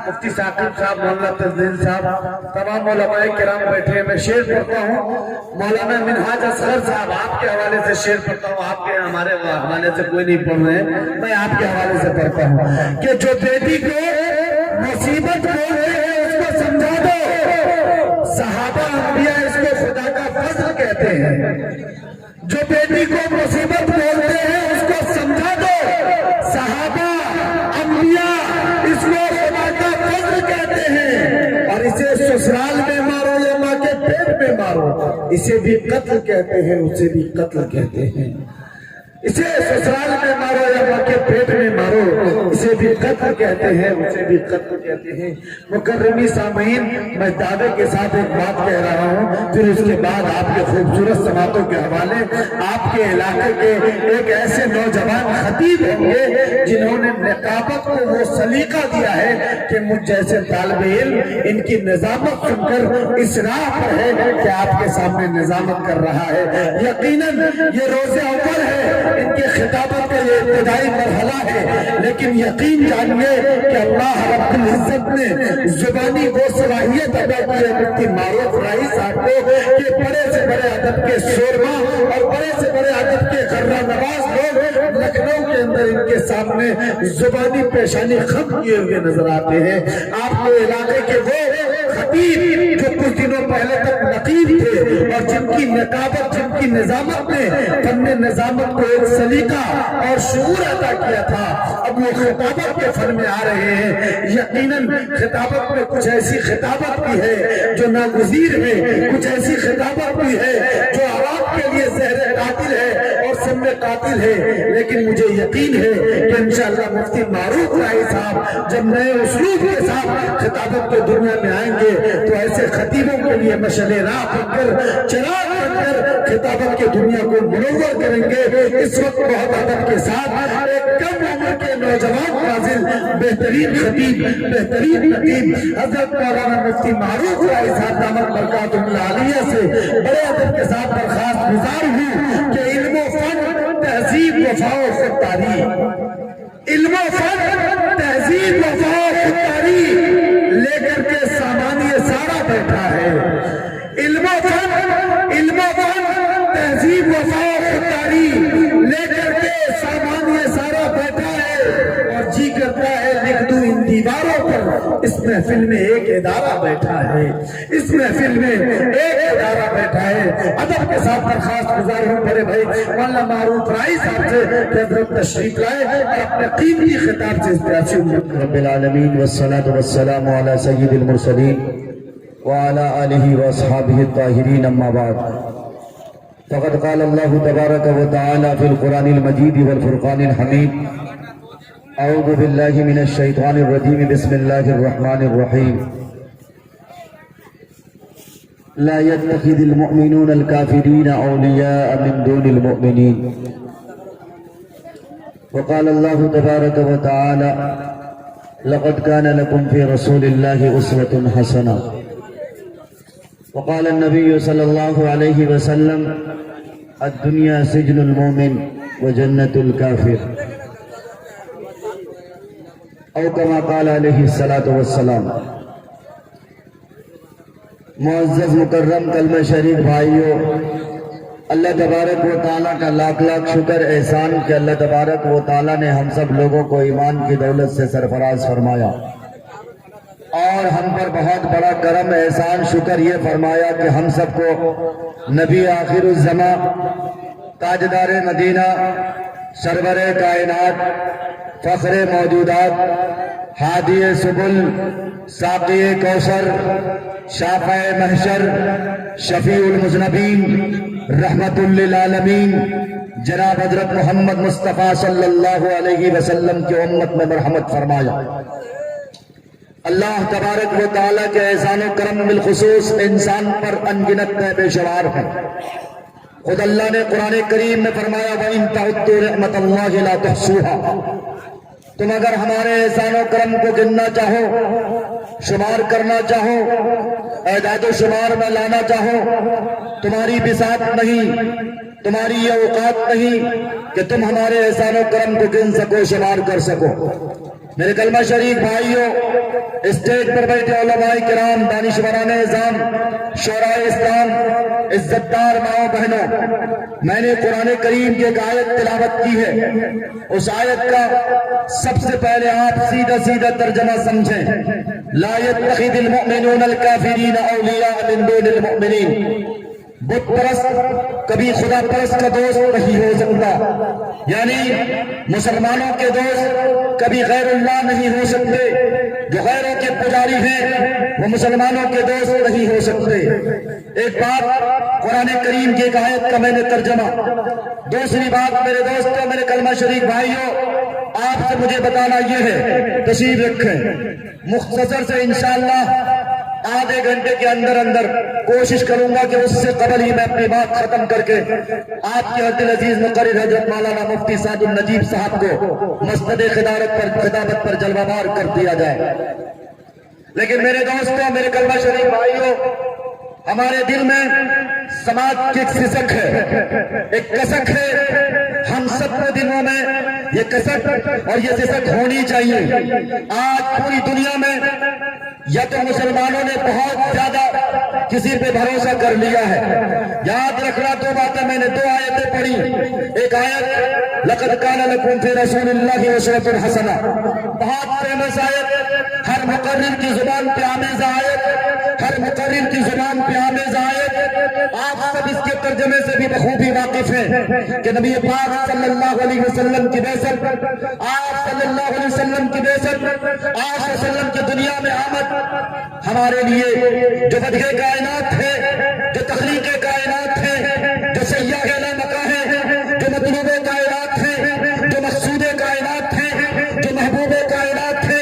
مفتی ثاقب صاحب، مولانا تزدین صاحب، تمام علماء کرام بیٹھے ہیں. میں شعر پڑھتا ہوں. مولانا منہاج اصغر صاحب آپ کے حوالے سے شعر پڑھتا ہوں. آپ کے ہمارے حوالے سے کوئی نہیں پڑھ رہے ہیں، میں آپ کے حوالے سے پڑھتا ہوں کہ جو بیٹی کو مصیبت بولتے ہیں اس کو سمجھا دو، صحابہ انبیاء اس کو خدا کا فضل کہتے ہیں. جو بیٹی کو مصیبت بولتے ہیں اس کو سمجھا دو، صحابہ انبیاء اس کو خدا کا فضل کہتے ہیں. اور اسے سسرال میں مارو یا ماں کے پیٹ میں مارو، اسے بھی قتل کہتے ہیں، اسے بھی قتل کہتے ہیں. اسے سسرال میں مارو یا ماں کے پیٹ میں مارو، اسے بھی قتل کہتے ہیں، اسے بھی قتل کہتے ہیں. مکرمی سامعین، میں دعوے کے ساتھ ایک بات کہہ رہا ہوں، پھر اس کے بعد آپ کے خوبصورت سماعتوں کے حوالے آپ کے علاقے کے ایک ایسے نوجوان خطیب ہوں گے جنہوں نے نقابت کو وہ سلیقہ دیا ہے کہ مجھ جیسے طالب علم ان کی نظامت سن کر اس راہ پر ہے کہ آپ کے سامنے نظامت کر رہا ہے. یقیناً یہ روز اول ہے، ان کے خطابت کا یہ ابتدائی مرحلہ ہے، لیکن یقین جانیے کہ اللہ رب العزت نے زبانی وہ صلاحیت ادا کی ہے مفتی معروف راہی صاحب کو کہ بڑے سے بڑے ادب کے سورما اور بڑے سے بڑے ادب کے غرہ نواز لوگ لکھنؤ کے اندر ان کے سامنے زبانی پیشانی خم کیے ہوئے نظر آتے ہیں. آپ کے علاقے کے وہ خطیب جو کچھ دنوں پہلے تک نقیب تھے اور جن کی نقابت، جن کی نظامت نے فن نظامت کو ایک سلیقہ اور شعور عطا کیا تھا، اب وہ خطابت کے فن میں آ رہے ہیں. یقیناً خطابت میں کچھ ایسی خطابت بھی ہے جو ناگزیر ہے، کچھ ایسی خطابت بھی ہے جو عوام کے لیے زہر قاتل ہے اور سم قاتل ہے. لیکن مجھے یقین ہے کہ انشاءاللہ مفتی معروف راہی صاحب جب نئے اسلوب کے ساتھ خطابت کے دنیا میں آئیں گے تو ایسے خطیبوں کے لیے مشعل راہ بن کر، چراغ بن کر خطابت کے دنیا کو منور کریں گے. اس وقت بہت ادب کے ساتھ ایک کم عمر کے نوجوان فاضل بہترین خطیب، بہترین خطیب حضرت مولانا مفتی معروف راہی صاحب دامت برکاتہ العالیہ سے بڑے ادب کے ساتھ درخواست گزار ہوں کہ علم و فن، تہذیب، وفا و خودداری، علم و فن، تہذیب، وفا و خودداری لے کر کے سامان یہ سارا بیٹھا ہے. علم و فن، علم و فن، تہذیب، وفا و خودداری لے کر کے سامان یہ سارا بیٹھا ہے. اور جی کرتا ہے لکھ دوں ان دیواروں پر، اس محفل میں ایک ادارہ بیٹھا ہے، اس محفل میں ایک ادارہ بیٹھا ہے. ادب کے ساتھ درخواست گزار ہوں بڑے بھائی مولانا معروف راہی صاحب سے کہ حضرت تشریف لائے اور اپنے قیمتی خطاب سے اس پیاسی امت رب العالمین والصلاة والسلام علی سید المرسلین وعلى آلہ واصحابہ الطاہرین. اما بعد، فقد قال اللہ تبارک و تعالی فی القرآن المجید والفرقان الحمید: اعوذ باللہ من الشیطان الرجیم، بسم اللہ الرحمن الرحیم. لا يتخذ المؤمنون الكافرين أولياء من دون المؤمنين. وقال الله تبارك وتعالى: لقد كان لكم في رسول الله أسوة حسنة. وقال النبي صلى الله عليه وسلم: الدنيا سجن المؤمن وجنة الكافر، أو كما قال عليه الصلاة والسلام. معزز مکرم کلمہ شریف بھائیو، اللہ تبارک و تعالیٰ کا لاکھ لاکھ شکر احسان کہ اللہ تبارک و تعالیٰ نے ہم سب لوگوں کو ایمان کی دولت سے سرفراز فرمایا، اور ہم پر بہت بڑا کرم احسان شکر یہ فرمایا کہ ہم سب کو نبی آخر الزماں، تاجدار مدینہ، سرور کائنات، فخر موجودات، ہادی سبل، ساقی کوثر، شافع محشر، شفیع المذنبین، رحمت للعالمین، جناب حضرت محمد مصطفیٰ صلی اللہ علیہ وسلم کی امت میں مرحمت فرمایا. اللہ تبارک و تعالیٰ کے احسان و کرم بالخصوص انسان پر انگنت بے شمار ہے. خود اللہ نے قرآن کریم میں فرمایا: وَإِن تَعُدُّوا نِعْمَتَ اللَّهِ لَا تُحْصُوهَا. تم اگر ہمارے احسان و کرم کو گننا چاہو، شمار کرنا چاہو، اعداد و شمار میں لانا چاہو، تمہاری بساط نہیں، تمہاری یہ اوقات نہیں کہ تم ہمارے احسان و کرم کو گن سکو، شمار کر سکو. میرے کلمہ شریف بھائیوں، اسٹیج پر بیٹھے علماء کرام، دانشوران نظام، شعراء اسلام، عزتدار ماؤں بہنوں، میں نے قرآن کریم کی ایک آیت تلاوت کی ہے. اس آیت کا سب سے پہلے آپ سیدھا سیدھا ترجمہ سمجھیں. لا يتخذ المؤمنون الكافرین اولیاء من دون المؤمنین. بت پرست کبھی خدا پرست کا دوست نہیں ہو سکتا، یعنی مسلمانوں کے دوست کبھی غیر اللہ نہیں ہو سکتے. جو غیروں کے پجاری ہیں وہ مسلمانوں کے دوست نہیں ہو سکتے. ایک بات قرآن کریم کی ایک آیت کا میں نے ترجمہ. دوسری بات میرے دوستوں، میرے کلمہ شریک بھائیوں، آپ سے مجھے بتانا یہ ہے، تشریف رکھیں. مختصر سے انشاءاللہ آدھے گھنٹے کے اندر کوشش کروں گا کہ اس سے قبل ہی میں اپنی بات ختم کر کے آپ کے حضرت العزیز مقرر حضرت مولانا مفتی سعد النجیب صاحب کو مسند خطابت پر جلوہ بار کر دیا جائے. لیکن میرے دوستوں، میرے کلمہ شریف بھائیوں، ہمارے دل میں سماج کی ایک سسک ہے، ایک کسک ہے. ہم سب کے دلوں میں یہ کسک اور یہ سسک ہونی چاہیے. آج پوری دنیا میں یا تو مسلمانوں نے بہت زیادہ کسی پہ بھروسہ کر لیا ہے. یاد رکھنا دو باتیں، میں نے دو آیتیں پڑھی. ایک آیت لقد کان لکم فی رسول اللہ اسوۃ حسنہ، بہت فیمس آیت، ہر مقرر کی زبان پہ آمیز آیت، ہر مقرر کی زبان پہ آمیز آیت. آپ سب اس کے ترجمے سے بھی بخوبی واقف ہیں کہ نبی پاک صلی اللہ علیہ وسلم کی بعثت، آپ صلی اللہ علیہ وسلم کی بعثت، آپ صلی اللہ علیہ وسلم کی دنیا میں آمد ہمارے لیے جو بدھے کائنات ہے، جو تخلیق کائنات ہے، جو سیاح لامکہ ہے، جو مطلوب کائنات ہے، جو مقصود کائنات ہے، جو محبوب کائنات ہے،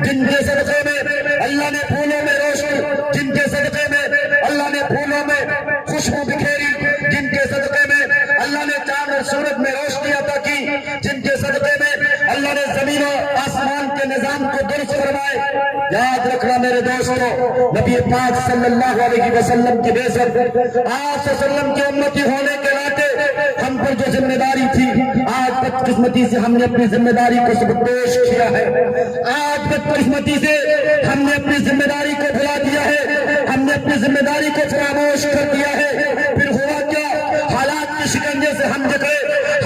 جن کے صدقے میں اللہ نے پھولوں میں روشنی، جن کے صدقے میں اللہ نے پھولوں میں خوشبو بکھیری، جن کے صدقے میں اللہ نے چاند اور سورج میں روشنی عطا کی، جن کے صدقے میں اللہ نے زمین و آسمان کے نظام کو درست فرمائے. یاد رکھنا میرے دوستوں، نبی پاک صلی اللہ علیہ وسلم کی بعثت، آپ صلی اللہ علیہ وسلم کی امتی ہونے کے ناطے ہم پر جو ذمہ داری تھی، آج بدقسمتی سے ہم نے اپنی ذمہ داری کو سبکدوش کیا ہے. آج بدقسمتی سے ہم نے اپنی ذمہ داری کو بھلا دیا ہے، ہم نے اپنی ذمہ داری کو فراموش کر دیا ہے. پھر ہوا کیا؟ حالات کے شکنجے سے ہم جکڑے،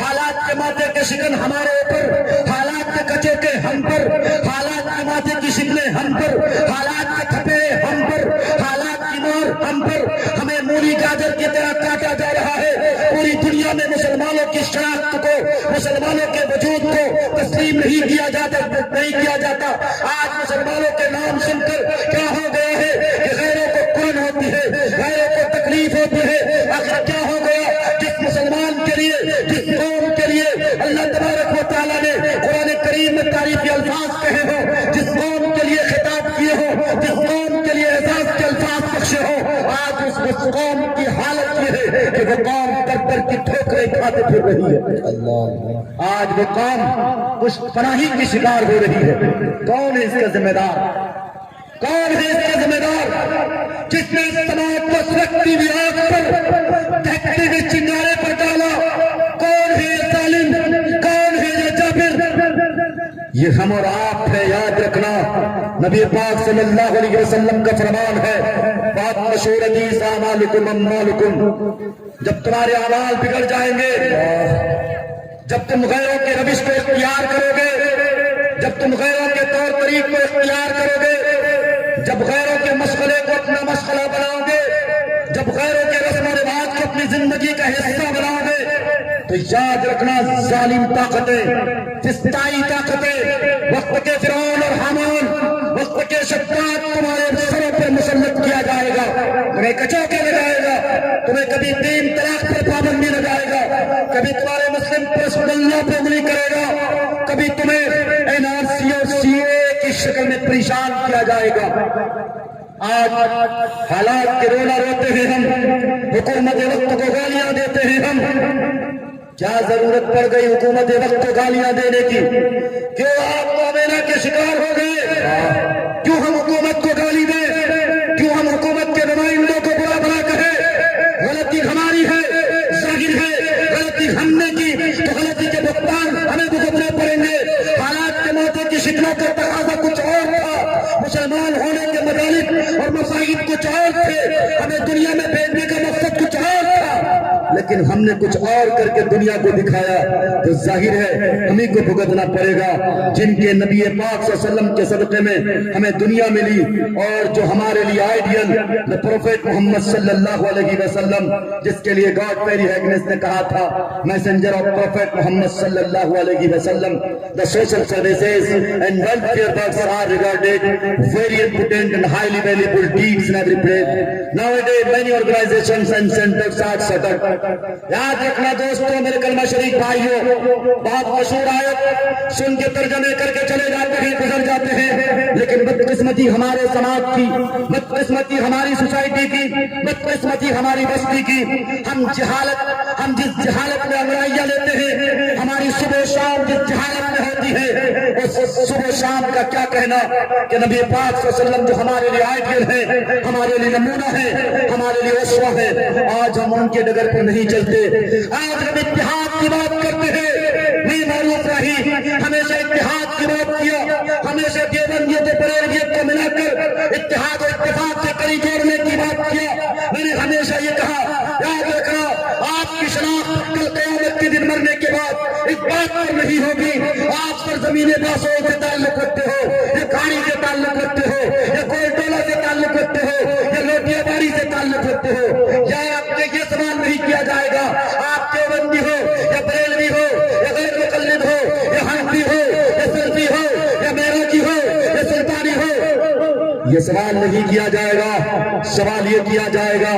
حالات کے ماتھے کے شکن ہمارے اوپر، حالات کے کچے کے ہم پر، حالات کے ماتھے کی شکلیں ہم پر، حالات کے تھپے ہم پر، حالات کی مار ہم پر. ہمیں مولی گاجر کی طرح کاٹا جا رہا ہے. پوری دنیا میں مسلمانوں کی شناخت کو، مسلمانوں کے وجود کو تسلیم نہیں کیا جاتا. آج مسلمانوں کے نام سن کر کیا ہو گیا ہے کہ غیروں کو قرن ہوتی ہے، غیروں کو تکلیف ہوتی ہے. آخر کیا ہو گیا؟ جس مسلمان کے لیے، جس قوم کے لیے اللہ تبارک و تعالیٰ نے قرآن کریم میں تعریفی الفاظ کہے ہوں، جس قوم کے لیے خطاب کیے ہوں، جس قوم کے لیے اعزاز کے الفاظ بخشے ہوں، آج اس قوم کی حالت یہ ہے کہ وہ قوم در کی ٹھوکریں کھاتے پھر رہی ہے. آج وہ قوم کچھ پناہی کی شکار ہو رہی ہے. کون ہے اس کا ذمہ دار؟ کون ہے اس کا ذمہ دار جس نے سماج کو سلگتی ہوئی آگ پر، دہکتے ہوئے چنگارے پر ڈالا؟ کون ہے یہ ظالم؟ کون ہے یہ جابر؟ یہ ہم اور آپ ہے. یاد رکھنا نبی پاک صلی اللہ علیہ وسلم کا فرمان ہے، بات مشہور حدیث، اعمالکم اموالکم. جب تمہارے اعمال بگڑ جائیں گے، جب تم غیروں کے روش کو اختیار کرو گے، جب تم غیروں کے طور طریق کو اختیار کرو گے، جب غیروں کے مشغلے کو اپنا مشغلہ بناؤ گے، جب غیروں کے رسم و رواج کو اپنی زندگی کا حصہ بناؤ گے، تو یاد رکھنا ظالم طاقتیں، فسطائی طاقتیں، وقت کے فرعون اور حامان، وقت کے شداد تمہارے سروں پر مسلط کیا جائے گا، تمہیں کچوکے لگائے گا، تمہیں کبھی 3 طلاق پر پابندی لگائے گا، کبھی تمہارے مسلم پر اللہ پہ انگلی کرے گا، کبھی تمہیں NRC اور CA کی شکل میں پریشان کیا جائے گا. آج حالات کے رونا روتے ہیں ہم، حکومت وقت کو گالیاں دیتے ہیں ہم. کیا ضرورت پڑ گئی حکومت وقت کو گالیاں دینے کی؟ کیوں آپ مومنہ کے شکار ہو گئے؟ کیوں ہم حکومت کو گالی دیں؟ کیوں ہم حکومت کے نمائندوں کو برا بھلا کہیں؟ غلطی ہماری ہے، ظاہر ہے غلطی ہم نے کی تو غلطی کے بھگتان ہمیں بھگتنے پڑیں گے. حالات کے موتے کی شکلوں کا تقاضا کچھ اور تھا. مسلمان ہونے کے مدارک اور مصائب کچھ اور تھے، ہمیں دنیا میں بھیجنے کا مقصد کچھ اور تھا، لیکن ہم نے کچھ اور کر کے دنیا کو دکھایا، تو ظاہر ہے ہمیں کو بھگتنا پڑے گا۔ جن کے نبی پاک صلی اللہ علیہ وسلم کے صدقے میں ہمیں دنیا ملی، اور جو ہمارے لیے آئیڈیل پروفیٹ محمد صلی اللہ علیہ وسلم، جس کے لیے گاڈ پیری ہیگنس نے کہا تھا میسنجر آف پروفیٹ محمد صلی اللہ علیہ وسلم، the social services and welfare works are regarded very important and highly valuable deeds in every place. Nowadays many organizations and centers are set up. یاد رکھنا دوستوں، میرے کلمہ شریف بھائیوں، بہت مشہور آیت سن کے ترجمے کر کے چلے جاتے ہیں، گزر جاتے ہیں، لیکن بدقسمتی ہمارے سماج کی، بدقسمتی ہماری سوسائٹی کی، بدقسمتی ہماری بستی کی، ہم جس جہالت میں انگڑائیاں لیتے ہیں، ہماری صبح و شام جس جہالت میں ہوتی ہے، اس صبح و شام کا کیا کہنا کہ نبی پاک صلی اللہ علیہ وسلم جو ہمارے لیے آئیڈیل ہے، ہمارے لیے نمونہ ہے، ہمارے لیے اسوہ ہے، آج ہم ان کے ڈگر پر نہیں چلتے۔ آج ہم اتحاد کی بات کرتے ہیں، نہیں معروف رہی، ہمیشہ اتحاد کی بات کیا، ہمیشہ دیوبندیت بریلویت کو ملا کر اتحاد و اتفاق سے کری جوڑنے کی بات کیا۔ میں نے ہمیشہ یہ کہا، یاد رکھنا آپ کی شناخت کل قیامت کے دن مرنے کے بعد اس بات پر نہیں ہوگی آپ پر زمین باسوں سے تعلق رکھتے ہو، یا کھاڑی سے تعلق رکھتے ہو، یا کوئی ٹولہ سے تعلق رکھتے ہو، یا لوٹیا باری سے تعلق رکھتے ہو، یا آپ نے یہ سوال نہیں کیا جائے گا آپ دیوبندی ہو یا بریلوی ہو یا غیر مقلد ہو یا حنفی ہو یا سلفی ہو یا معراجی ہو یا سلطانی ہو، یہ سوال نہیں کیا جائے گا۔ سوال یہ کیا جائے گا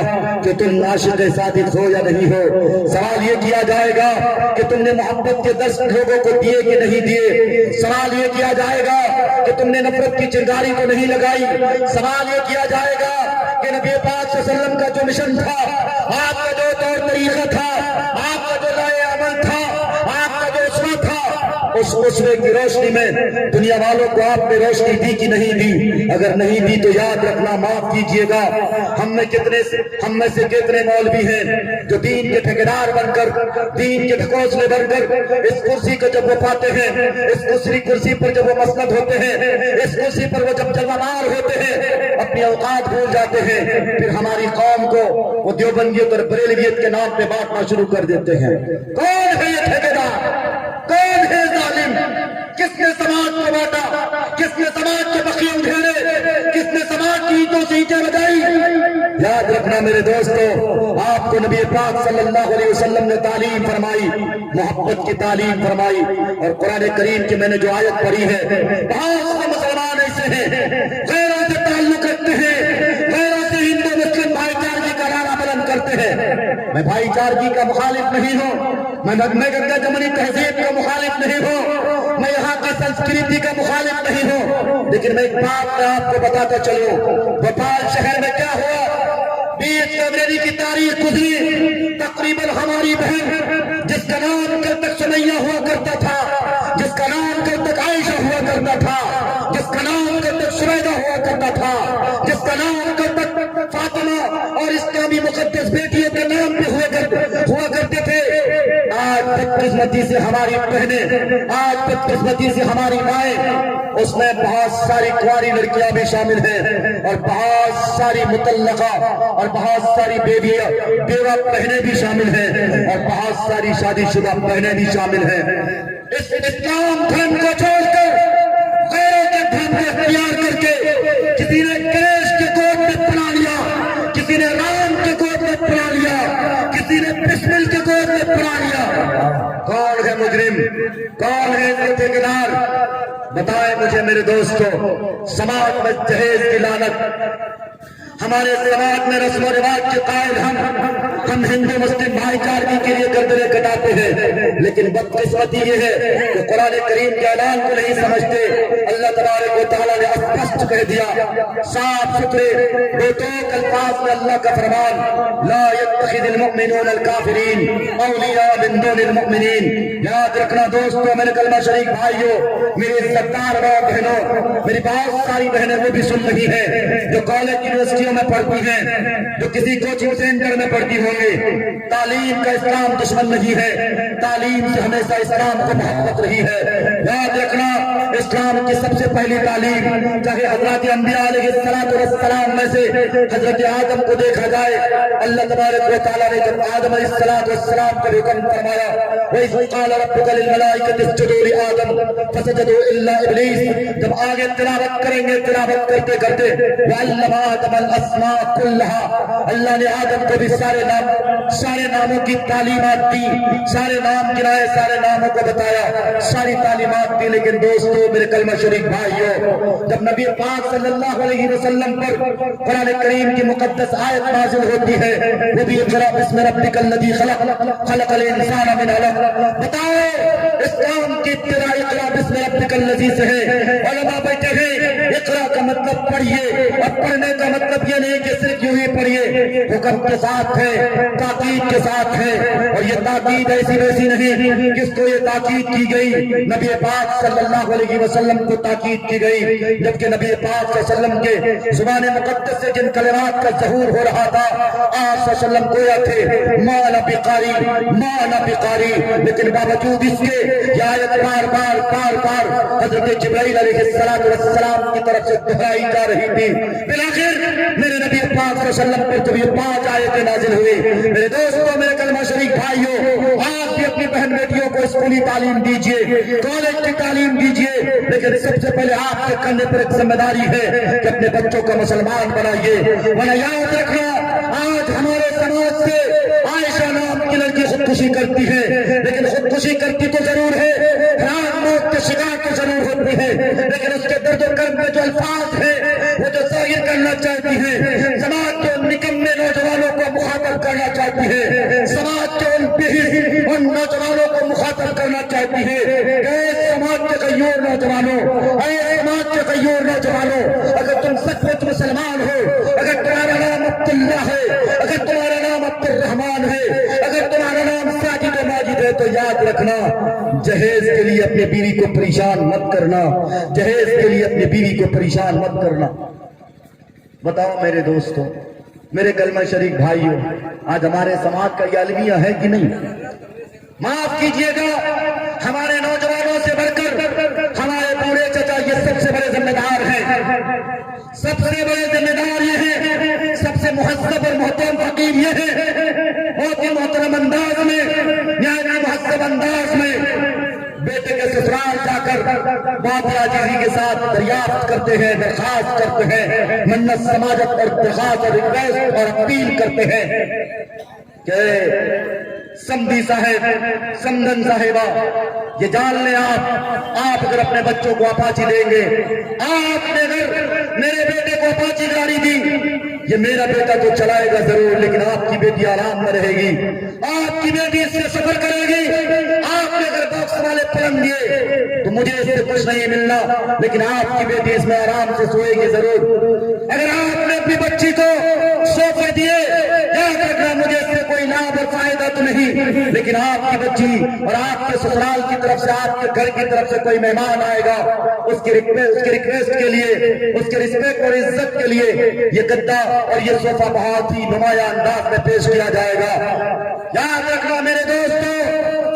کہ تم عاشق صادق ہو یا نہیں ہو، سوال یہ کیا جائے گا کہ تم نے محبت کے درس لوگوں کو دیے کہ نہیں دیے، سوال یہ کیا جائے گا کہ تم نے نفرت کی چنگاری کو نہیں لگائی، سوال یہ کیا جائے گا کہ نبی پاک صلی اللہ علیہ وسلم کا جو مشن تھا، آپ کا جو طور طریقہ تھا، آپ کا جو رائے عمل تھا، آپ کا جو اسوہ تھا، اس اسوے کی روشنی میں دنیا والوں کو آپ نے روشنی دی کہ نہیں دی؟ اگر نہیں دی تو یاد رکھنا، معاف کیجئے گا، ہم میں سے کتنے مولوی ہیں جو دین کے ٹھیکیدار بن کر، دین کے ڈھکوسلے بن کر اس کرسی کو جب وہ پاتے ہیں، اس کرسی پر جب وہ مسند ہوتے ہیں، اس کرسی پر وہ جب جلوہ مار ہوتے ہیں، اپنی اوقات بھول جاتے ہیں، پھر ہماری قوم کو وہ دیوبندیت اور بریلویت کے نام پہ بانٹنا شروع کر دیتے ہیں۔ کون ہے یہ ٹھیکیدار؟ کون ہے ظالم؟ کس نے سماج کو بانٹا؟ کس نے سماج کے بخیل ادھیڑے؟ کس نے سماج کی اینٹوں سے اینٹیں بجائی؟ یاد رکھنا میرے دوستو، آپ کو نبی پاک صلی اللہ علیہ وسلم نے تعلیم فرمائی، محبت کی تعلیم فرمائی، اور قرآن کریم کی میں نے جو آیت پڑھی ہے، بہت سے مسلمان ایسے ہیں غیروں سے تعلق رکھتے ہیں، غیروں سے ہندو مسلم بھائی چارگی کا نعرہ بلند کرتے ہیں۔ میں بھائی چارگی کا مخالف نہیں ہوں، میں گنگا جمنی تہذیب کا مخالف نہیں ہوں، میں یہاں کی سنسکرتی کا مخالف نہیں ہوں، لیکن میں ایک بات میں آپ کو بتاتا چلوں، بھوپال شہر میں کیا ہوا؟ 20 فروری کی تاریخ گزری، تقریباً ہماری بہن جس کا نام کل تک سمیہ ہوا کرتا تھا، جس کا نام کل تک عائشہ ہوا کرتا تھا، جس کا نام کل تک سویدہ ہوا کرتا تھا، جس کا نام کل تک فاطمہ اور اسلامی مقدس بیٹیوں کے نام پہ ہوا کرتے تھے، آج بدقسمتی سے ہماری بہنیں، آج بدقسمتی سے ہماری مائیں، اس میں بہت ساری کنواری لڑکیاں بھی شامل ہیں، اور بہت ساری مطلقہ اور بہت ساری بیوہ بہنیں بھی شامل ہیں، اور بہت ساری شادی شدہ بہنیں بھی شامل ہیں۔ اس اسلام دھرم کو چھوڑ کر غیروں کے دھرم کو اختیار کر کے کسی نے کریش کے گود میں پڑا لیا، کسی نے رام کے گود میں پڑا لیا، کسی نے بسمل کے گود میں پڑا لیا۔ کون ہے مجرم؟ کون ہے ٹھیکیدار؟ بتائیں مجھے میرے دوستو۔ سماج میں جہیز کی لعنت، ہمارے سماج میں رسم و رواج کے قائل ہم ہندو مسلم بھائی چارگی کے لیے گردنیں کٹاتے ہیں، لیکن بدقسمتی یہ ہے کہ قرآن کریم کے اعلان کو نہیں سمجھتے۔ اللہ تبارک و تعالیٰ نے اسپشٹ کہہ دیا، صاف ستھرے بے ٹوک الفاظ میں اللہ کا فرمان، لا يتخذ المؤمنون الكافرین اولیاء من دون المؤمنین۔ یاد رکھنا دوستو، میرے کلمہ شریک بھائیوں، میری سردار بہنوں، میری بہت ساری بہنیں وہ بھی سن رہی ہیں جو کالج یونیورسٹیوں میں پڑھتی ہیں، جو کسی کوچنگ سینٹر میں پڑھتی ہوں گے، تعلیم کا اسلام دشمن نہیں ہے، تعلیم سے ہمیشہ اسلام کو محبت رہی ہے۔ یاد رکھنا، اسلام کی سب سے پہلی تعلیم، چاہے حضرات انبیاء علیہ السلام میں سے حضرت آدم کو دیکھا جائے، اللہ تبارک و تعالیٰ نے جب آدم علیہ السلام کو حکم فرمایا، وَإِذْ قَالَ رَبُّكَ لِلْمَلَائِكَةِ اسْجُدُوا لِآدَمَ فَسَجَدُوا إِلَّا إِبْلِيسَ، جب آگے تلاوت کریں گے، تلاوت کرتے کرتے وَعَلَّمَ آدَمَ الْأَسْمَاءَ كُلَّهَا، اللہ نے آدم کو بھی سارے ناموں کی تعلیمات دی، سارے نام گنائے، سارے ناموں کو بتایا، ساری تعلیمات دی۔ لیکن دوستو، میرے کلمہ شریف بھائیو، جب نبی پاک صلی اللہ علیہ وسلم پر قرآن کریم کی مقدس آیت نازل ہوتی ہے، وہ بھی اقرأ بسم ربک الذی خلق خلق الانسان من علق، بتاؤ اسلام کی ابتدا اقرأ بسم ربک الذی سے ہے۔ علماء بیٹھے ہیں، اقرأ کا مطلب پڑھیے، اور پڑھنے کا مطلب یہ نہیں کہ صرف یوں ہی پڑھیے، حکم کے ساتھ ہے، تاکید کے ساتھ ہے، اور یہ تاکید ایسی ویسی نہیں، کس کو یہ تاکید کی گئی؟ نبی پاک صلی اللہ علیہ وسلم کو تاکید کی گئی، جبکہ نبی پاک صلی اللہ علیہ وسلم کے زبان مقدس سے جن کلمات کا ظہور ہو رہا تھا، آپ صلی اللہ علیہ وسلم گویا تھے ما انا بقاری، لیکن باوجود اس کے یہ آیت بار بار حضرت جبرائیل علیہ السلام کی طرف سے دہرائی جا رہی تھی۔ بالآخر میرے نبی پاک صلی اللہ علیہ وسلم پر جب یہ 5 آیتیں نازل ہوئی، میرے دوستوں، میرے کلمہ شریف بھائیوں، آپ بھی اپنی بہن بیٹیوں کو اسکولی تعلیم دیجئے، کالج کی تعلیم دیجئے، لیکن سب سے پہلے آپ کے کندھے پر ایک ذمہ داری ہے کہ اپنے بچوں کو مسلمان بنائیے۔ ورنہ یاد رکھنا، آج ہمارے سماج سے عائشہ نام کی لڑکی خودکشی کرتی ہے، لیکن خودکشی کرتی تو ضرور ہے، موت کے شکار تو ضرور ہوتی ہے، لیکن اس کے درد و کرب میں جو الفاظ ہیں وہ جو ظاہر کرنا چاہتی ہے، سماج کے ان نکمے نوجوانوں کو مخاطب کرنا چاہتی ہے، سماج کے ان نوجوانوں کو مخاطب کرنا چاہتی ہے، اے سماج کے غیور نوجوانوں، اے سماج کے غیور نوجوانوں، اگر تم سچ مچ مسلمان ہو، اگر تمہارا نام عبداللہ ہے، اگر تمہارا نام عبد الرحمان ہے، اگر تمہارا نام ساجد و ماجد ہے، تو یاد رکھنا، جہیز کے لیے اپنے بیوی کو پریشان مت کرنا، جہیز کے لیے اپنی بیوی کو پریشان مت کرنا۔ بتاؤ میرے دوستوں، میرے کلمہ شریف بھائیوں، آج ہمارے سماج کا یہ المیہ ہے کہ نہیں؟ معاف کیجئے گا، ہمارے نوجوانوں سے بڑھ کر ہمارے بوڑھے چچا یہ سب سے بڑے ذمہ دار ہیں، سب سے بڑے ذمہ دار یہ ہیں، سب سے مہذب اور محترم فقیر یہ ہے، بہت ہی محترم انداز میں، نہایت مہذب انداز میں بیٹے کے سسرال جا کر باپ عاجزی کے ساتھ دریافت کرتے ہیں، درخواست کرتے ہیں، منت سماجت اور درخواست اور ریکویسٹ اور اپیل کرتے ہیں کہ سمدھی صاحب، سمدن صاحبہ، یہ جان لیں آپ اگر اپنے بچوں کو اپاچی دیں گے، آپ نے اگر میرے بیٹے کو اپاچی گاڑی دی، یہ میرا بیٹا تو چلائے گا ضرور، لیکن آپ کی بیٹی آرام میں رہے گی، آپ کی بیٹی اس سے سفر کرے گی، آپ نے اگر باکس والے پلنگ دیے تو مجھے اس سے کچھ نہیں ملنا، لیکن آپ کی بیٹی اس میں آرام سے سوئے گی ضرور۔ اگر آپ نے اپنی بچی کو صوفے دیے، یاد رکھنا مجھے اس سے کوئی لابھ اور فائدہ تو نہیں، لیکن آپ کی بچی اور آپ کے سسرال کی طرف سے، آپ کے گھر کی طرف سے کوئی مہمان آئے گا، اس کی ریکویسٹ کے لیے، اس کے رسپیکٹ اور عزت کے لیے یہ گدا اور یہ صوفہ بہت ہی نمایاں انداز میں پیش کیا جائے گا۔ یاد رکھنا میرے دوستوں،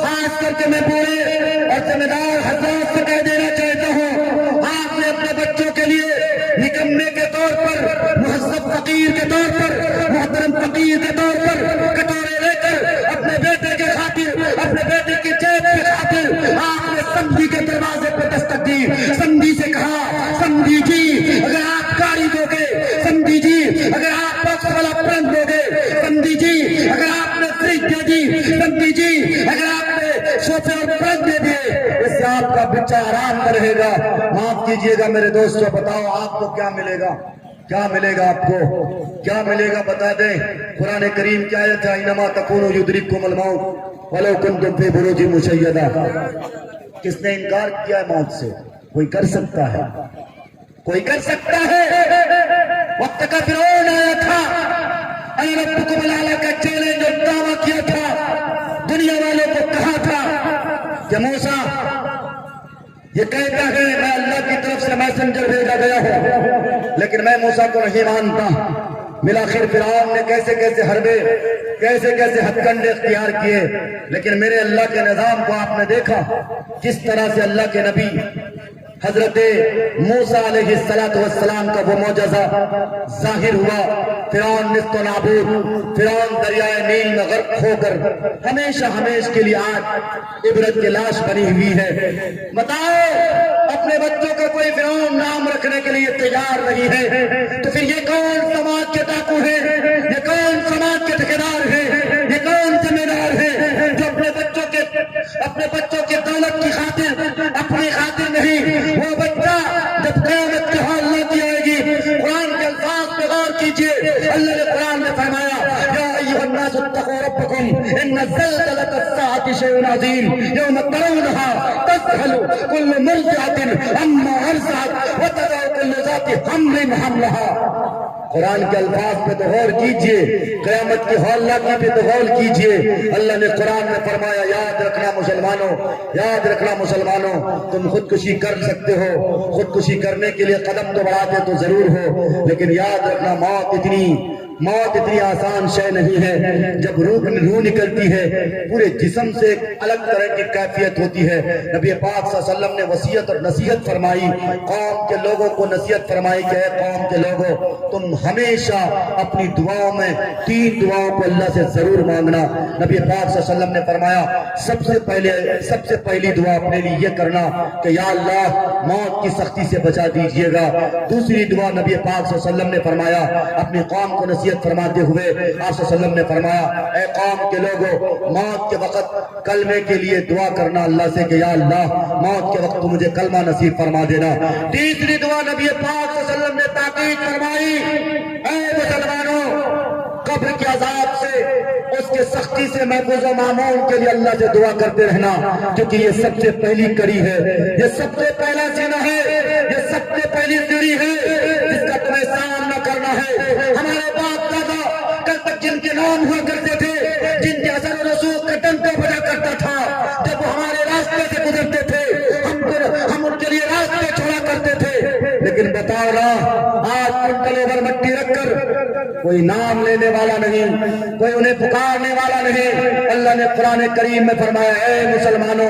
خاص کر کے میں بوڑھے اور ذمہ دار حضرات سے کہہ دینا چاہتا ہوں، آپ نے اپنے بچوں کے لیے نکمے کے طور پر، مہذب فقیر کے طور پر، محترم فقیر کے طور پر کٹورے لے کر اپنے بیٹے کے خاطر، اپنے بیٹے کی جیب کے خاطر آپ نے سمدھی کے دروازے پہ دستک دی، سمدھی سے کہا، سمدھی جی اگر آپ گاڑی دو گے، سمدھی جی اگر آپ باکس والا پلنگ دو گے، سمدھی جی اگر آپ نے فریج دے دی، سمدھی جی اگر آپ نے سوفے اور پلنگ دے دیے، اس سے آپ کا بچہ آرام میں رہے گا۔ معاف کیجئے گا میرے دوستوں، بتاؤ آپ کو کیا ملے گا؟ کیا ملے گا آپ کو؟ کیا ملے گا بتا دیں؟ قرآن کریم کی آیت ہے انما تکونوا یدرککم الموت ولو کنتم فی بروج مشیدہ۔ کس نے انکار کیا ہے موت سے؟ کوئی کر سکتا ہے؟ کوئی کر سکتا ہے؟ وقت کا فرعون آیا تھا، انا ربکم الاعلی کا چیلنج اور دعویٰ کیا تھا، دنیا والوں کو کہا تھا کہ موسیٰ یہ کہتا ہے میں اللہ کی طرف سے میسنجر بھیجا گیا ہوں، لیکن میں موسیٰ کو نہیں مانتا، بالآخر فرعون نے کیسے کیسے حربے کیسے کیسے ہتھ کنڈے اختیار کیے، لیکن میرے اللہ کے نظام کو آپ نے دیکھا کس طرح سے اللہ کے نبی حضرت موسیٰ علیہ السلام کا وہ معجزہ ظاہر ہوا۔ فرعون نیست و نابود، فرعون دریائے نیل میں غرق ہو کر ہمیشہ ہمیشہ کے لیے آج عبرت کی لاش بنی ہوئی ہے۔ بتاؤ اپنے بچوں کا کوئی فرعون نام رکھنے کے لیے تیار نہیں ہے، تو پھر یہ کون سماج کے ڈاکو ہے؟ یہ کون سماج کے ٹھیکیدار ہے؟ یہ کون ذمہ دار ہے جو اپنے بچوں کی دولت کی خاطر، اپنی خاطر نہیں، وہ بچہ جب قیامت کی حال نہ کی آئے گی، قرآن کے الفاظ پہ غور کیجئے۔ اللہ نے قرآن میں فرمایا یا ایھا الناس اتقوا ربکم ان زلزلۃ الساعۃ شیء عظیم یوم ترونها تذهل كل مرضعۃ عما ارضعت وتضع كل ذات حمل حملها۔ قرآن کے الفاظ پہ تو غور کیجئے، قیامت کی ہولناکی پہ تو غور کیجئے۔ اللہ نے قرآن میں فرمایا یاد رکھنا مسلمانوں، یاد رکھنا مسلمانوں، تم خودکشی کر سکتے ہو، خودکشی کرنے کے لیے قدم تو بڑھاتے تو ضرور ہو، لیکن یاد رکھنا موت اتنی آسان شے نہیں ہے۔ جب روح نکلتی ہے پورے جسم سے ایک الگ طرح کی کیفیت ہوتی ہے۔ نبی پاک صلی اللہ علیہ وسلم نے وصیت اور نصیحت فرمائی، قوم کے لوگوں کو نصیحت فرمائی کہ اے قوم کے لوگوں، تم ہمیشہ اپنی دعاؤں میں 3 دعاؤں کو اللہ سے ضرور مانگنا۔ نبی پاک صلی اللہ علیہ وسلم نے فرمایا سب سے پہلی دعا اپنے لیے یہ کرنا کہ یا اللہ موت کی سختی سے بچا دیجئے گا۔ دوسری دعا نبی پاک صلی اللہ علیہ وسلم نے فرمایا اپنی قوم کو نصیحت فرماتے ہوئے آپ صلی اللہ علیہ وسلم نے فرمایا اے قوم کے لوگوں، موت کے وقت کلمے کے لیے دعا کرنا اللہ سے کہ یا اللہ موت کے وقت مجھے کلمہ نصیب فرما دینا۔ تیسری دعا نبی پاک صلی اللہ علیہ وسلم نے تاکید فرمائی اے مسلمانوں، قبر کے عذاب سے، اس کے سختی سے محفوظ و معمون کے لیے اللہ سے دعا کرتے رہنا، کیونکہ یہ سب سے پہلی کڑی ہے، یہ سب سے پہلا سینہ ہے، یہ سب سے پہلی سیڑھی ہے جس کا تمہیں سامنا کرنا ہے۔ ہمارے باپ دادا کل تک جن کے نام ہوا کرتے تھے، جن کے اثر و رسوخ کا ڈنکا بجا کرتا تھا، جب وہ ہمارے راستے سے گزرتے تھے ہم ان کے لیے راستے چھوڑا کرتے تھے، لیکن بتاؤ نا آج کنٹلوں بھر مٹی رکھ کر کوئی نام لینے والا نہیں، کوئی انہیں پکارنے والا نہیں۔ اللہ نے قرآن کریم میں فرمایا اے مسلمانوں،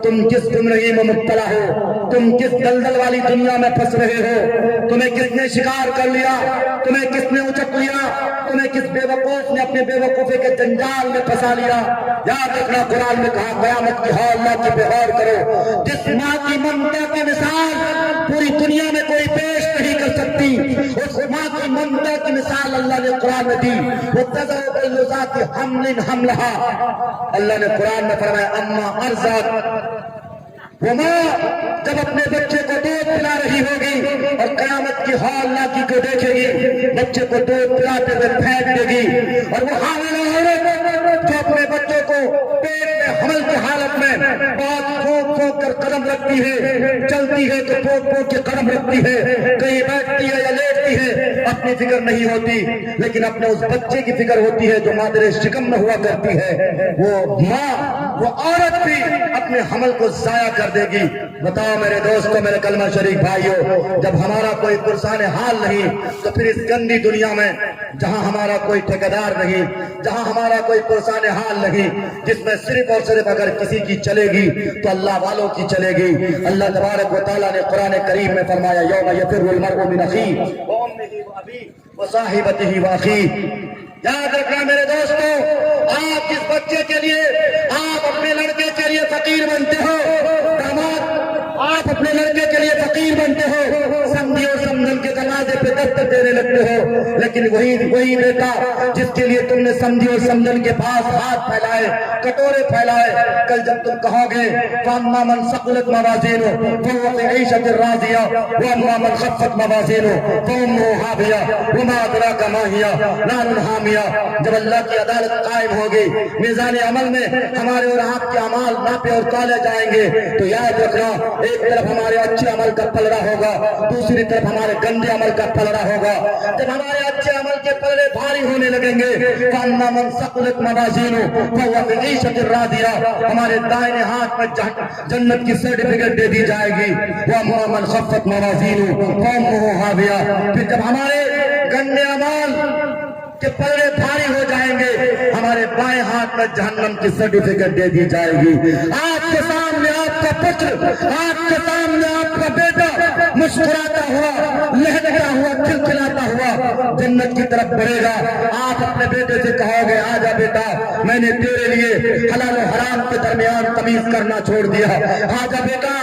تم کس گمراہی میں مبتلا ہو، تم کس دلدل والی دنیا میں پھنس رہے ہو، تمہیں کس نے شکار کر لیا، تمہیں کس نے اچک لیا، تمہیں کس بے وقوف نے اپنے بے وقوفی کے جنجال میں پھنسا لیا۔ یاد رکھنا قرآن میں کہا قیامت کی حالات کی غور کرو، جس ماں کی ممتا کی مثال پوری دنیا میں کوئی پیش نہیں کر سکتی، اس ماں کی ممتا کی مثال اللہ نے قرآن میں دی۔ وَتَضَعُ كُلُّ ذَاتِ حَمْلٍ حَمْلَهَا، اللہ نے قرآن میں فرمایا اما ارزاق، وہ ماں جب اپنے بچے کو دودھ پلا رہی ہوگی اور قیامت کی ہولناکی کو دیکھے گی، بچے کو دودھ پلاتے ہوئے پھینک دے گی، اور وہ حاملہ عورت جو اپنے بچوں کو پیٹ میں حمل کی حالت میں بہت پھونک پھونک کر قدم رکھتی ہے، چلتی ہے تو پھونک پھونک کے قدم رکھتی ہے، کہیں بیٹھتی ہے یا لیٹتی ہے، اپنی فکر نہیں ہوتی، لیکن اپنے اس بچے کی فکر ہوتی ہے جو مادر شکم میں ہوا کرتی ہے۔ وہ ماں، وہ عورت بھی اپنے حمل کو ضائع کر دے گی۔ بتاؤ میرے دوستوں، میرے کلمہ شریک بھائیوں، جب ہمارا کوئی پرسان حال نہیں تو پھر اس گندی دنیا میں جہاں ہمارا کوئی ٹھیکیدار نہیں، جہاں ہمارا کوئی پرسان حال نہیں، جس میں صرف اور صرف اگر کسی کی چلے گی تو اللہ والوں کی چلے گی۔ اللہ تبارک و تعالیٰ نے قرآن کریم میں فرمایا یوم یفر المرء من اخیہ وامہ وابیہ وصاحبتہ واخیہ۔ یاد رکھنا میرے دوستو، آپ جس بچے کے لیے، آپ اپنے لڑکے کے لیے فقیر بنتے ہو، داماد آپ اپنے لڑکے کے لیے فقیر بنتے ہو، سمجھی اور سمجھن کے دروازے پہ دستک دینے لگتے ہو، لیکن وہی بیٹا جس کے لیے تم نے سمجھی اور سمجھن کے پاس ہاتھ پھیلائے، کٹورے پھیلائے، کل جب تم کہو گے فَأَمَّا مَنْ ثَقُلَتْ مَوَازِينُهُ فَهُوَ فِي عِيشَةٍ رَاضِيَةٍ وَأَمَّا مَنْ خَفَّتْ مَوَازِينُهُ فَأُمُّهُ هَاوِيَةٌ وَمَا أَدْرَاكَ مَا هِيَهْ نَارٌ حَامِيَةٌ۔ جب اللہ کی عدالت قائم ہوگی، میزان عمل میں ہمارے اور آپ کے اعمال ناپے اور تولے جائیں گے، تو یاد رکھنا ایک طرف ہمارے اچھے عمل کا پلڑا ہوگا، دوسری طرف ہمارے گندے عمل کا پلڑا ہوگا۔ جب ہمارے اچھے عمل کے پلڑے بھاری ہونے لگیں گے، فَأَمَّا مَنْ ثَقُلَتْ مَوَازِينُهُ فَهُوَ فِي عِيشَةٍ رَاضِيَةٍ، ہمارے دائیں ہاتھ میں جنت کی سرٹیفکیٹ دے دی جائے گی، وَأَمَّا مَنْ خَفَّتْ مَوَازِينُهُ فَأُمُّهُ هَاوِيَةٌ۔ پھر جب ہمارے گندے اعمال کہ پلڑے بھاری ہو جائیں گے، ہمارے بائیں ہاتھ میں جہنم کی سرٹیفکیٹ دے دی جائے گی۔ آپ کے سامنے آپ کا پتر، آپ کے سامنے آپ کا بیٹا مسکراتا ہوا، لہراتا ہوا، کھلکھلاتا ہوا جنت کی طرف بڑھے گا۔ آپ اپنے بیٹے سے کہو گے آجا بیٹا، میں نے تیرے لیے حلال و حرام کے درمیان تمیز کرنا چھوڑ دیا، آجا بیٹا،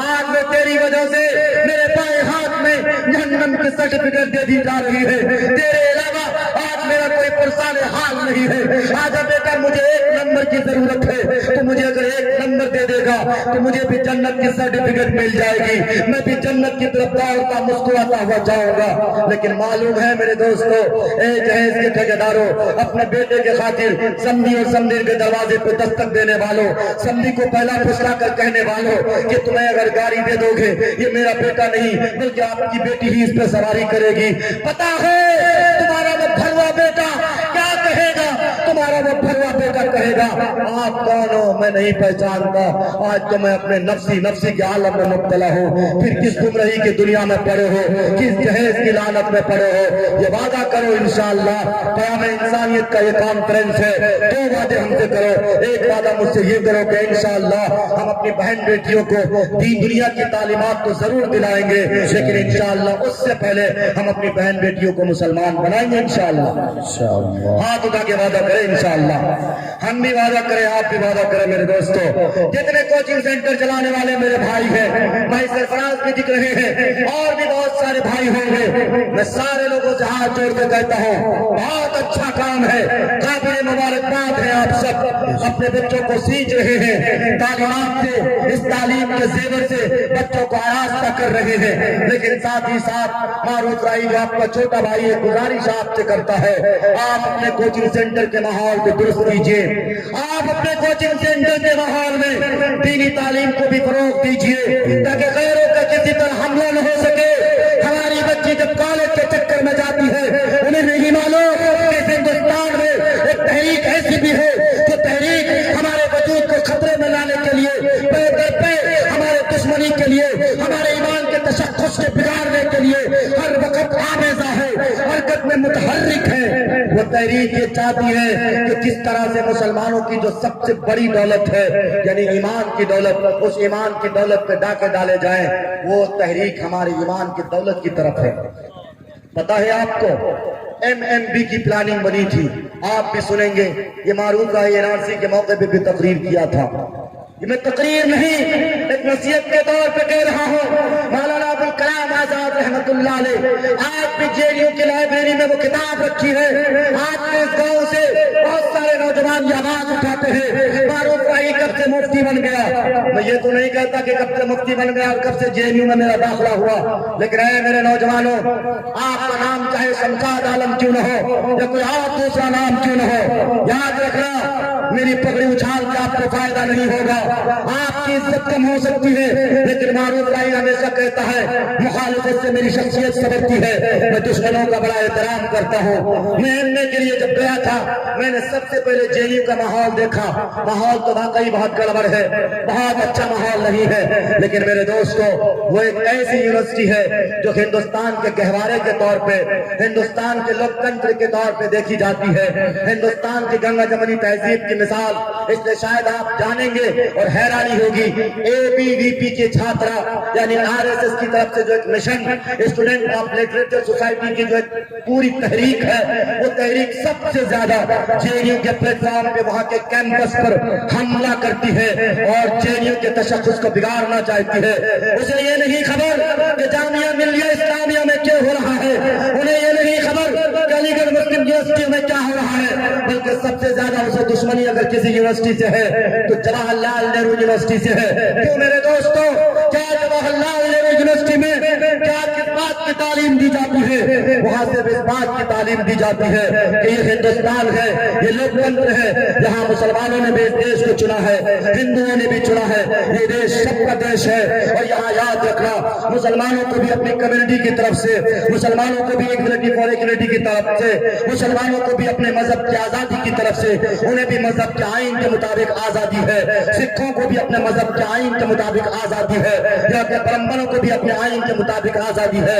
آج میں تیری وجہ سے میرے بائیں ہاتھ میں جہنم کی سرٹیفکیٹ دے دی جا رہی ہے، تیرے علاوہ آج میرا کوئی پرسان حال نہیں ہے، آجا بیٹا مجھے ایک نمبر کی ضرورت ہے، تو مجھے اگر ایک نمبر دے دے گا تو مجھے بھی جنت کی سرٹیفکیٹ مل جائے گی، میں بھی جنت کی طرف دوڑتا مسکراتا ہوا جاؤں گا۔ لیکن معلوم ہے میرے دوستو، اے جہیز کے ٹھیکیداروں، اپنے بیٹے کے خاطر سمدھی اور سمدین کے دروازے پہ دستک دینے والوں، سمدھی کو پہلا پھسلا کر کہنے والوں کہ تمہیں اگر گاڑی دے دو گے یہ میرا بیٹا نہیں بلکہ آپ کی بیٹی ہی اس پہ سواری کرے گی، پتا ہے تمہارا وہ بھروا بیٹا کیا کہے گا، تمہارا وہ بھروا بیٹا کہے گا آپ کون ہو میں نہیں پہچانتا، آج تو میں اپنے نفسی کے عالم میں مبتلا ہوں، پھر کس گمراہی کی دنیا میں پڑے ہو، کس جہیز کی لعنت میں پڑے ہو۔ یہ وعدہ کرو انشاءاللہ، قیام انسانیت کا یہ کانفرنس ہے، دو وعدے ہم سے کرو، ایک وعدہ مجھ سے یہ کرو کہ انشاءاللہ ہم اپنی بہن بیٹیوں کو دین دنیا کی تعلیمات تو ضرور دلائیں گے، لیکن انشاءاللہ اس سے پہلے ہم اپنی بہن بیٹیوں کو مسلمان بنائیں گے انشاءاللہ۔ ہاتھ اٹھا کے وعدہ کریں انشاءاللہ، ہم بھی وعدہ کریں، آپ بھی وعدہ کریں میرے دوستو۔ جتنے کوچنگ سینٹر چلانے والے میرے بھائی ہیں، بھائی سرفراز بھی دکھ رہے ہیں اور بھی بہت سارے بھائی ہوں گے، میں سارے لوگوں سے ہاتھ جوڑ کے کہتا ہوں بہت اچھا کام ہے، قابل مبارکباد ہے، آپ سب اپنے بچوں کو سیکھ رہے ہیں، تعلیمات سے، اس تعلیم کے زیور سے بچوں کو آراستہ کر رہے ہیں، لیکن ساتھ ہی ساتھ معروف رائی جو آپ کا چھوٹا بھائی ہے گزارش آپ سے کرتا ہے، آپ اپنے کوچنگ سینٹر کے ماحول کو درست کیجیے، آپ اپنے کوچنگ سینٹر کے ماحول میں دینی تعلیم کو بھی فروغ دیجیے تاکہ غیروں کا کسی طرح حملہ نہ ہو سکے۔ ہماری بچی جب کالج کے چکر میں جاتی ہے انہیں نہیں معلوم کہ ہندوستان میں ایک تحریک ایسی بھی ہے جو تحریک ہمارے وجود کو خطرے میں لانے کے لیے ہمارے دشمنی کے لیے، ہمارے ایمان کے تشخص کے بگاڑنے کے لیے ہر وقت آمیزہ ہے، حرکت میں متحرک ہے۔ وہ تحریک یہ چاہتی ہے کہ کس طرح سے مسلمانوں کی جو سب سے بڑی دولت ہے یعنی ایمان کی دولت، اس ایمان کی دولت پہ ڈاکے ڈالے جائیں، وہ تحریک ہمارے ایمان کی دولت کی طرف ہے۔ پتا ہے آپ کو MMB کی پلاننگ بنی تھی، آپ بھی سنیں گے، یہ معروف ہے NRC کے موقع پہ بھی تقریر کیا تھا، یہ میں تقریر نہیں ایک نصیحت کے طور پہ کہہ رہا ہوں۔ مولانا ابوالکلام آزاد رحمت اللہ علیہ آج بھی JNU کی لائبریری میں وہ کتاب رکھی ہے، آج بھی اس گاؤں سے بہت سارے نوجوان یہ آواز اٹھاتے ہیں معروف راہی کب سے مفتی بن گیا۔ میں یہ تو نہیں کہتا کہ کب سے مفتی بن گیا اور کب سے JNU میں میرا داخلہ ہوا، لیکن اے میرے نوجوانوں، آپ کا نام چاہے شمشاد عالم کیوں نہ ہو یا کوئی اور دوسرا نام کیوں نہ ہو، یاد رکھنا میری پگڑی اچھال کے آپ کو فائدہ نہیں ہوگا، آپ کی عزت کم ہو سکتی ہے، لیکن معروف راہی ہمیشہ کہتا ہے مخالفت سے میری شخصیت سبرتی ہے، میں دشمنوں کا بڑا احترام کرتا ہوں۔ میں MA کے لیے جب گیا تھا میں نے سب سے پہلے JNU کا ماحول دیکھا، ماحول تو واقعی بہت گڑبڑ ہے، بہت اچھا ماحول نہیں ہے، لیکن میرے دوستو وہ ایک ایسی یونیورسٹی ہے جو ہندوستان کے گہوارے کے طور پہ، ہندوستان کے لوکتنتر کے طور پہ دیکھی جاتی ہے، ہندوستان کی گنگا جمنی تہذیب کی مثال، اس لیے شاید آپ جانیں گے اور حیرانی ہوگی ABVP کے چھاترا یعنی RSS کی طرف سے جو ایک mission student of literature society کی جو ایک پوری تحریک ہے، وہ تحریک سب سے زیادہ JNU کے پلیٹ فارم پہ وہاں کے کیمپس پر حملہ کرتی ہے اور JNU کے تشخص کو بگاڑنا چاہتی ہے۔ اسے یہ نہیں خبر کہ جامعہ ملیہ اسلامیہ میں کیا ہو رہا ہے، انہیں یہ نہیں خبر کہ علی گڑھ مسلم یونیورسٹی میں کیا ہو رہا ہے، بلکہ سب سے زیادہ اسے دشمنی اگر کسی یونیورسٹی سے ہے تو جواہر لال نہرو یونیورسٹی سے ہے۔ کیوں میرے دوستو، کیا جواہر لال نہرو یونیورسٹی میں کیا کس بات کی تعلیم دی جاتی ہے؟ وہاں سے اس بات کی تعلیم دی جاتی ہے کہ یہ ہندوستان ہے، یہ لوکتنتر ہے، جہاں مسلمانوں نے بھی اس دیش کو چنا ہے، ہندوؤں نے بھی چنا ہے، یہ دیش سب کا دیش ہے، اور یہاں یاد رکھنا مسلمانوں کو بھی اپنی کمیونٹی کی طرف سے، مسلمانوں کو بھی ایکوالٹی فار ایکوالٹی کی طرف سے، مسلمانوں کو بھی اپنے مذہب کی آزادی کی طرف سے، انہیں بھی مذہب کے آئین کے مطابق آزادی ہے، سکھوں کو بھی اپنے مذہب کے آئین کے مطابق آزادی ہے، یا کہ برہمنوں کو بھی اپنے آئین کے مطابق آزادی ہے،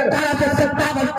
1857